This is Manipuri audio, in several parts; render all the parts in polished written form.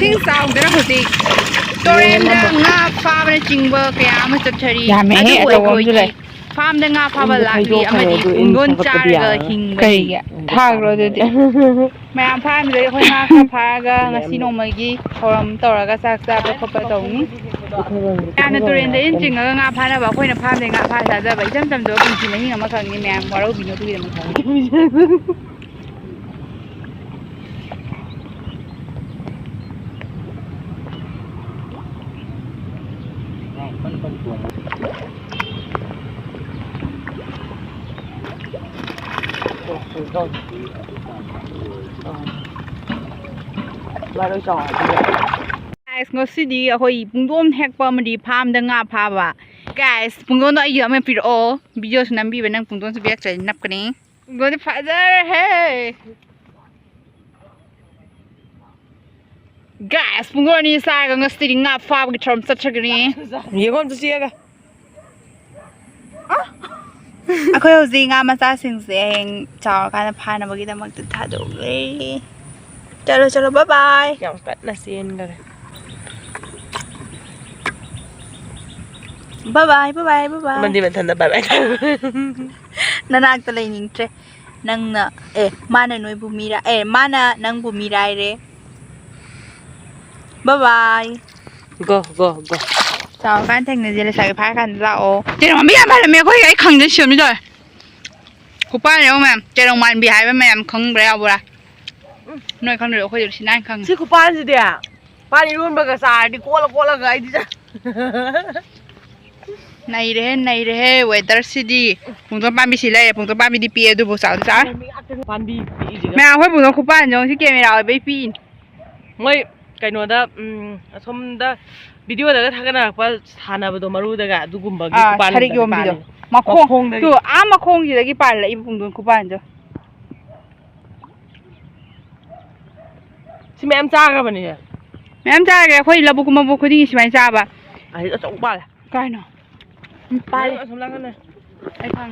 สิ่งสาวเดี๋ยวเราสิตัวเรนเดอร์งาฟาร์มในจิงเบอร์แกอามาจัดเฉลี่ยอันนี้ไว้คุยดีฟาร์มเดงาฟาร์มหลักดีอามาดีงนจ่าก็หิงไปทากเราดูดิแม่พามีเลยคนงาข้าพาก็งาซีโนมากี้พอเราต่อแล้วก็ซักซักไปครบไปตรงนี้อันนั้นตัวเรนเดอร์จริงๆก็งาพานะบอกคนในภาพในงาพาซักซักไปจำตัวจริงๆไม่หิงมาครั้งนี้แม่พอเราบินตัวเดียวมันครั้งguys ngosidi ahoi pungdom hek pa madi pham da nga pha ba guys pungdom da ayu ame pir o video snam bi benang pungdom se biak chai nap kani pungdom de father hey guys pungdom ni sa ga ngosidi nga pha ba thom sat chagni yegom tu sia ga akhoi hozi nga ma sa sing se heng chaw ka na pha na ba gi da mak tu tha do le chalo chalo bye bye yang pat na sin ga bye bye bye bye bye bye มันดีมันทันแต่บายบายนานักตะเลยนิ่งเจ้นังน่ะมาน่ะหน่วยบุมีได้มาน่ะนังบุมีได้เด้ bye bye go go go จ้ากันแทงเนี่ยจะใส่ผ้ากันละโอเจ้ามันไม่ยังไปเลยแม่ก็ไอ้ขังจะเชื่อไม่ได้กูป้าเนี่ยแม่เจ้าลงมันบีหายไปแม่ขังไปแล้วบุระหน่วยขังเดี๋ยวเขาจะชิ้นนั่นขังชื่อกูป้าสิเดียป้านี่รุ่นเบอร์กษาดิโก้ละไงดิจ้ะในเร่เวดาร์สิดีปุ่งตัวป้ามีสิเลยปุ่งตัวป้ามีดีปีดูบุษาวจ้าแม่เอาไว้ปุ่งตัวคู่ป้าจงที่เกมเราไปปีนไม่ไก่หนวดสมดาวิดีโอเด็กทักกันนะว่าฐานะเป็นตัวมารู้เด็กดูกุมบังคู่ป้าทาริกยมวิดีโอมาโค้งดูมาโค้งอยู่เด็กป้าเลยปุ่งตัวคู่ป้าจ้ะสิแม่จ้ากันปะเนี่ยแม่จ้าแกคุยระบุกุมบุคุยที่สิแม่จ้าปะไอ้จะจบป้าเลยไก่เนาะไปสำลักกันเลยไอ้พัง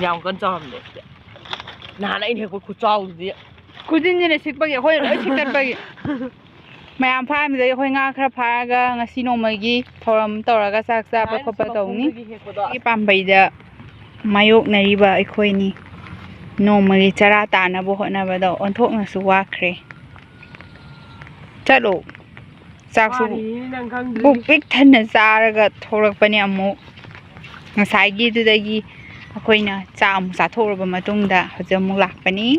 ยาวกันจอมเลยนานไอ้เนี่ยกูจอมดิกูจริงๆเนี่ยสิบปีค่อยเลยสิบกันไปแม่พามีเลยค่อยงาครับพาก็งาซีโนมากี้ทอมต่อแล้วก็ซักซักไปครบไปตรงนี้ที่ปั๊มไปเดะมายุกในรีบะไอ้ค่อยนี่โนมากี้จะราตานะบุหนะบ่ดอกอันทุกนะสุวาเครจัดโลจากสุบุกปิกทันนะจาระก็ทรกปเนี่ยมุกสายกีตัวใดกีคุยนะจามสาทรกมาตรงดาเขาจะมุกหลักปนี้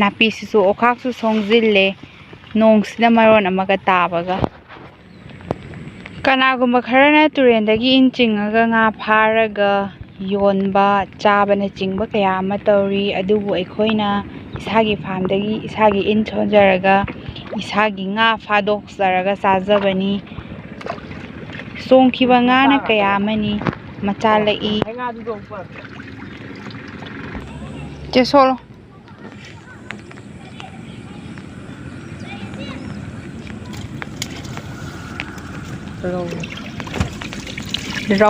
นาปีสุโอคักสุทรงจิลเลนงสินามารอนอมากตาบกะกันอากุมคาร์นะตุเรนดากีอินจิงก็งาพาระก็โยนบะจาบันจิงบะกยามาตอรีอดูบุไอคุยนะอิสากีฟาร์มดากีอิสากีอินชอนจาระก็อิสากีงาฟาดอกซาระก็ซาซาบันีส่งคีบงานะกยามันนี่มาจาละอีเจสโซโลเรา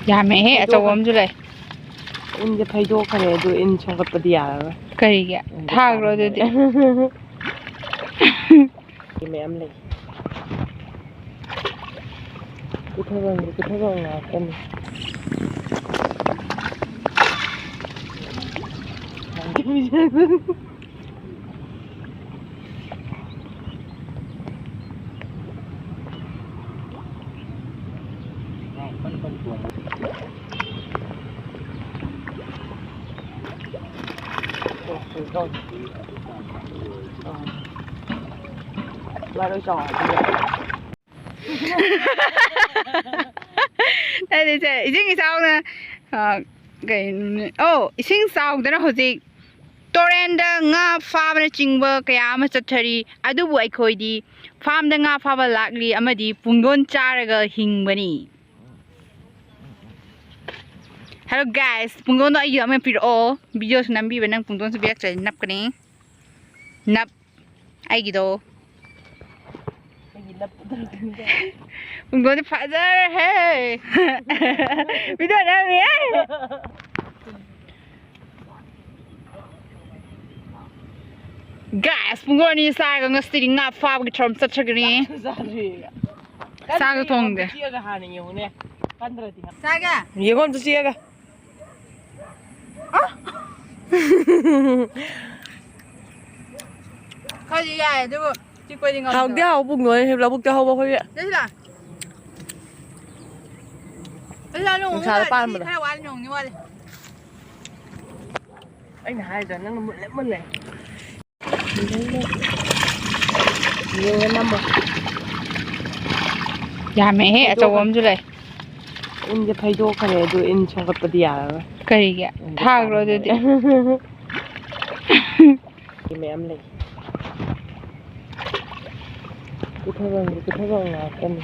อย่าไม่ให้อาจจะวมจุเลยอินจะพายโยกอะไรดูอินชงกับปฏิยาแล้วก็อีกอ่ะทากเราดูดิแม่เลยกูทำงานกันมาโดยจอดได้เลยเจ๊จริงๆsao nè cái sinh sao đó là hồi gì Torrenda nga farm na chingba kaya ama chathari adu bu ai khoi di farm da nga fa ba lakli amadi pungdon charaga hingbani. Hello guys, pungdon da ayu ame pir o video nambi benang pungdon se biak chai nap kani nap ai gido ꯄꯨꯡꯗꯣꯟꯗꯤ ꯐꯖꯔꯦꯍꯦ ꯚꯤꯗꯤꯑꯣ ꯅꯝꯃꯤ ꯒꯥꯏꯁ ꯄꯨꯡꯗꯣꯟ ꯑꯅꯤ ꯆꯥꯔꯒ ꯉꯁꯤꯗꯤ ꯉꯥ ꯐꯥꯕꯒꯤ ꯊꯧꯔꯝ ꯆꯠꯊꯒꯅꯤ ꯆꯥꯒ ꯊꯣꯡꯗꯦ ꯆꯥꯒ ꯌꯦꯡꯉꯣ ꯑꯝꯇ ꯆꯤꯛꯑꯒ ꯈꯔꯗꯤ ꯌꯥꯏ ꯑꯗꯨꯕꯨ ꯆꯤꯛꯄꯗꯤ ꯉꯝꯗꯕ ꯍꯥꯎꯗꯤ ꯍꯥꯎ ꯄꯨꯡꯗꯣꯟ ꯂꯧꯕꯨꯛꯇ ꯍꯧꯕ ꯑꯩꯈꯣꯏꯒꯤ ꯅꯨꯡꯁꯥꯗ ꯄꯥꯟꯕꯗꯣ ꯈꯔ ꯋꯥꯠꯂꯤ ꯅꯣꯡꯅꯤ ꯋꯥꯠꯂꯤ ꯑꯩꯅ ꯍꯥꯏꯗ꯭ꯔꯥ ꯅꯪꯅ ꯃꯨꯜꯂꯦ ꯌꯦꯡꯉ ꯅꯝꯃꯣ ꯌꯥꯝꯃꯦꯍꯦ ꯑꯆꯧꯕ ꯑꯃꯁꯨ ꯂꯩ ꯏꯟꯁꯦ ꯐꯩꯗꯣꯛꯈ꯭ꯔꯦ ꯑꯗꯨ ꯏꯟ ꯁꯣꯡꯒꯠꯄꯗꯤ ꯌꯥꯔꯔꯣꯏ ꯀꯔꯤꯒꯤ ꯊꯥꯈ꯭ꯔꯣ ꯑꯗꯨꯗꯤ ꯃꯌꯥꯝ ꯂꯩ ꯀꯨꯊꯕꯝ ꯉꯥꯛꯇꯅꯤ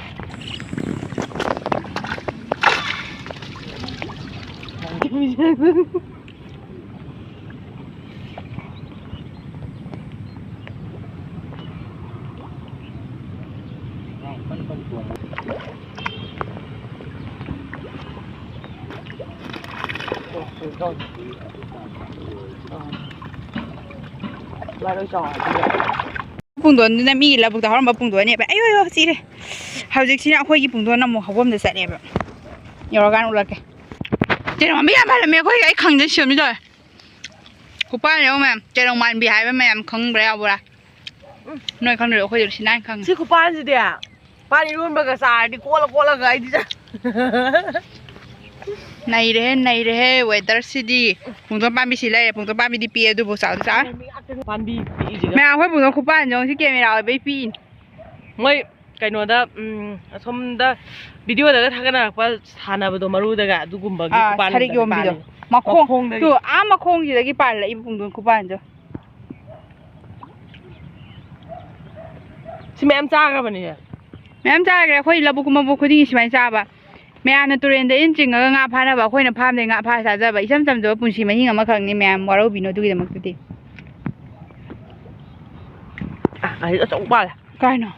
ꯄꯨꯡꯗꯣꯟꯗꯨꯅ ꯃꯤꯒꯤ ꯂꯧꯕꯨꯛꯇ ꯍꯧꯔꯝꯕ ꯄꯨꯡꯗꯣꯟꯅꯦꯕ ꯑꯌꯣ ꯆꯤꯔꯦ ꯍꯧꯖꯤꯛꯁꯤꯅ ꯑꯩꯈꯣꯏꯒꯤ ꯄꯨꯡꯗꯣꯟ ꯑꯃꯨꯛ ꯍꯧꯐꯝꯗ ꯆꯠꯂꯦꯕ ꯌꯧꯔꯀꯥꯟꯗ ꯎꯠꯂꯛꯀꯦ ꯆꯦꯔꯣꯡ ꯌꯥꯝ ꯄꯥꯜꯂꯝꯃꯦ ꯑꯩꯈꯣꯏꯒꯤ ꯑꯩ ꯈꯪꯗꯅ ꯁꯦꯝꯃꯤ ꯇꯧꯔꯦ ꯈꯨꯄꯥꯟ ꯌꯦꯡꯉꯣ ꯃꯌꯥꯝ ꯆꯦꯔꯣꯡ ꯃꯥꯟꯕꯤ ꯍꯥꯏꯕ ꯃꯌꯥꯝ ꯈꯪꯕ꯭ꯔꯥ ꯌꯥꯎꯕ꯭ꯔꯥ ꯅꯣꯏ ꯈꯪꯗ꯭ꯔꯦ ꯑꯩꯈꯣꯏꯗꯤ ꯁꯤꯅꯥꯏ ꯈꯪꯉꯦ ꯁꯤ ꯈꯨꯄꯥꯟꯁꯤꯗꯤ ꯄꯥꯟ ꯏꯔꯣꯟꯕꯒ ꯆꯥꯔꯗꯤ ꯀꯣꯠꯂꯒ ꯑꯩꯗꯤ ꯅꯩꯔꯦꯍꯦ ꯋꯦꯗꯔꯁꯤꯗꯤ ꯄꯨꯡꯗꯣꯟ ꯄꯥꯝꯕꯤꯁꯤ ꯂꯩꯔꯦ ꯄꯨꯡꯗꯣꯟ ꯄꯥꯝꯕꯤꯗꯤ ꯄꯤꯛꯑꯦ ꯑꯗꯨꯕꯨ ꯆꯥꯎꯗꯤ ꯆꯥꯎꯔꯦ ꯄꯥꯟꯕꯤ ꯄꯤꯛꯏꯁꯤꯒ ꯃꯌꯥꯝ ꯑꯩꯈꯣꯏ ꯄꯨꯡꯗꯣꯟ ꯈꯨꯄꯥꯟ ꯌꯦꯡꯉꯣ ꯁꯤ ꯀꯦꯃꯦꯔꯥ ꯑꯣꯏꯕꯩ ꯄꯤꯛꯏꯅꯤ ꯃꯣꯏ ꯀꯩꯅꯣꯗ ꯑꯁꯣꯝꯗ ꯚꯤꯗꯤꯑꯣꯗꯒ ꯊꯥꯒꯠꯅꯔꯛꯄ ꯁꯥꯟꯅꯕꯗꯣ ꯃꯔꯨꯗꯒ ꯑꯗꯨꯒꯨꯝꯕꯒꯤ ꯁꯔꯤꯛ ꯌꯣꯝꯕꯤꯗꯣ ꯃꯈꯣꯡꯗꯒꯤ ꯃꯈꯣꯡꯁꯤꯗꯒꯤ ꯄꯥꯜꯂꯛꯏꯕ ꯄꯨꯡꯗꯣꯟ ꯈꯨꯄꯥꯟꯗꯣ ꯁꯤ ꯃꯌꯥꯝ ꯆꯥꯈ꯭ꯔꯕꯅꯦ ꯃꯌꯥꯝ ꯆꯥꯈ꯭ꯔꯦ ꯑꯩꯈꯣꯏ ꯂꯧꯕꯨꯛ ꯃꯕꯨꯛ ꯈꯨꯗꯤꯡꯒꯤ ꯁꯨꯃꯥꯏꯅ ꯆꯥꯕ ꯃꯌꯥꯝꯅ ꯇꯨꯔꯦꯟꯗ ꯏꯟ ꯆꯤꯡꯉꯒ ꯉꯥ ꯐꯥꯅꯕ ꯑꯩꯈꯣꯏꯅ ꯐꯥꯝꯗꯩ ꯉꯥ ꯐꯥꯔ ꯆꯥꯖꯕ ꯏꯆꯝ ꯆꯝꯖꯕ ꯄꯨꯟꯁꯤ ꯃꯍꯤꯡ ꯑꯃꯈꯛꯅꯤ ꯃꯌꯥꯝ ꯋꯥꯔꯧꯕꯤꯅꯣ ꯑꯗꯨꯒꯤꯗꯃꯛꯇꯗꯤ ꯑꯁꯤꯗ ꯑꯆꯧꯕ ꯄꯥꯜꯂꯦ ꯀꯥꯏꯅꯣ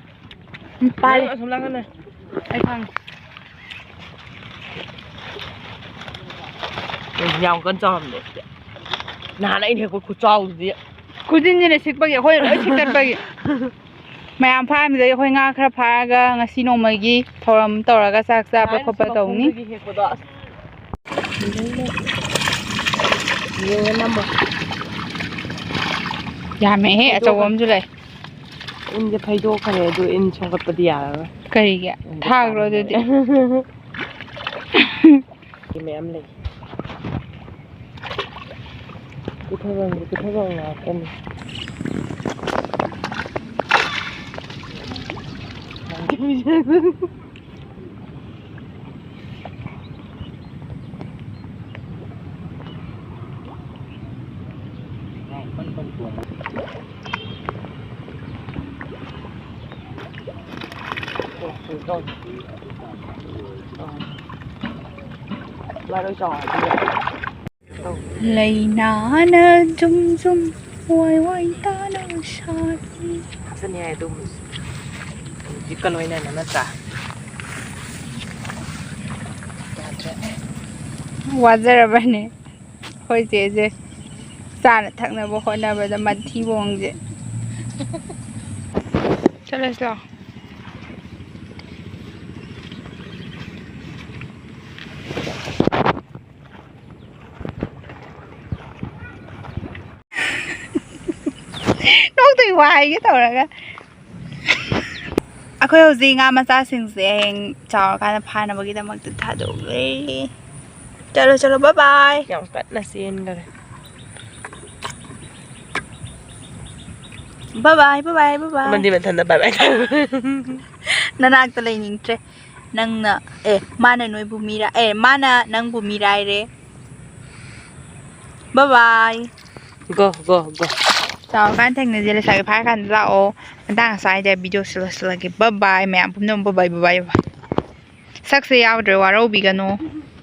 ꯄꯥꯜꯂꯦ ꯑꯁꯣꯝ ꯅꯥꯀꯟꯗ ꯑꯩ ꯈꯪꯉꯦ ꯌꯥꯝ ꯀꯟꯅ ꯆꯥꯎꯔꯝꯗꯦ ꯅꯍꯥꯟ ꯑꯩꯅ ꯍꯦꯛꯄ ꯈꯨꯠꯆꯥꯎꯗꯨꯗꯤ ꯈꯨꯖꯤꯟꯁꯤꯅ ꯁꯤꯛꯄꯒꯤ ꯑꯩꯈꯣꯏ ꯂꯣꯏ ꯁꯤꯛꯇꯠꯄꯒꯤ ꯃꯌꯥꯝ ꯐꯥꯔꯝꯗꯒꯤ ꯑꯩꯈꯣꯏ ꯉꯥ ꯈꯔ ꯐꯥꯔꯒ ꯉꯁꯤ ꯅꯣꯡꯃꯒꯤ ꯊꯧꯔꯝ ꯇꯧꯔꯒ ꯆꯥꯛ ꯆꯥꯕ ꯈꯣꯠꯄ ꯇꯧꯅꯤ ꯌꯥꯝꯃꯦꯍꯦ ꯑꯆꯧꯕ ꯑꯃꯁꯨ ꯂꯩ ꯏꯟꯁꯦ ꯐꯩꯗꯣꯛꯈ꯭ꯔꯦ ꯑꯗꯨ ꯏꯟ ꯁꯣꯡꯒꯠꯄꯗꯤ ꯌꯥꯔꯔꯣꯏ ꯀꯔꯤꯒꯤ ꯊꯥꯈ꯭ꯔꯣ ꯑꯗꯨꯗꯤ ꯃꯌꯥꯝ ꯂꯩ ꯀꯨꯊꯕꯝ ꯉꯥꯛꯇꯅꯤ ꯂꯩꯅꯥꯅ ꯖꯨꯝ ꯖꯨꯝ ꯋꯥꯏ ꯋꯥꯏ ꯇꯥꯅ ꯁꯥꯔꯤ ꯍꯥꯞꯆꯅꯤ ꯍꯥꯏ ꯑꯗꯨꯝ ꯆꯤꯛꯀꯟ ꯑꯣꯏꯅ ꯅꯠꯇ꯭ꯔꯥ ꯋꯥꯖꯔꯕꯅꯦ ꯑꯩꯈꯣꯏ ꯆꯦꯁꯦ ꯆꯥꯅ ꯊꯛꯅꯕ ꯍꯣꯠꯅꯕꯗ ꯃꯊꯤꯕꯣꯡꯁꯦ ꯆꯠꯂꯁꯤ ꯂꯥꯛꯑꯣ ꯅꯣꯛꯇꯣꯏ ꯋꯥꯏꯒꯦ ꯇꯧꯔꯒ ꯑꯩꯈꯣꯏ ꯍꯧꯖꯤꯛ ꯉꯥ ꯃꯆꯥꯁꯤꯡꯁꯦ ꯍꯌꯦꯡ ꯆꯥꯎꯔꯀꯥꯟꯗ ꯐꯥꯅꯕꯒꯤꯗꯃꯛꯇ ꯊꯥꯗꯣꯛꯂꯦ ꯆꯠꯂꯣ ꯕꯥꯏ ꯕꯥꯏ ꯌꯥꯝ ꯀꯟꯅ ꯆꯦꯟꯈꯔꯦ ꯕꯥꯏ ꯑꯃꯗꯤ ꯃꯊꯟꯇ ꯕꯥꯏ ꯕꯥꯏ ꯅꯅꯥꯛꯇ ꯂꯩꯅꯤꯡꯗ꯭ꯔꯦ ꯅꯪꯅ ꯃꯥꯅ ꯅꯣꯏꯕꯨ ꯃꯥꯅ ꯅꯪꯕꯨ ꯃꯤꯔꯥꯏꯔꯦ ꯕꯥꯏ ꯒꯣ ꯆꯥꯎꯔꯀꯥꯟꯗ ꯊꯦꯡꯅꯁꯦ ꯂꯩꯁꯥꯕꯤ ꯐꯥꯔꯀꯥꯟꯗ ꯂꯥꯛꯑꯣ ꯃꯇꯥꯡ ꯑꯁ꯭ꯋꯥꯏꯗ ꯚꯤꯗꯤꯑꯣ ꯂꯣꯏꯁꯤꯜꯂꯒꯦ ꯕꯥꯏ ꯃꯌꯥꯝ ꯄꯨꯝꯅꯃꯛ ꯕꯥꯏ ꯁꯛꯁꯦ ꯌꯥꯎꯗ꯭ꯔꯦ ꯋꯥꯔꯧꯕꯤꯒꯅꯨ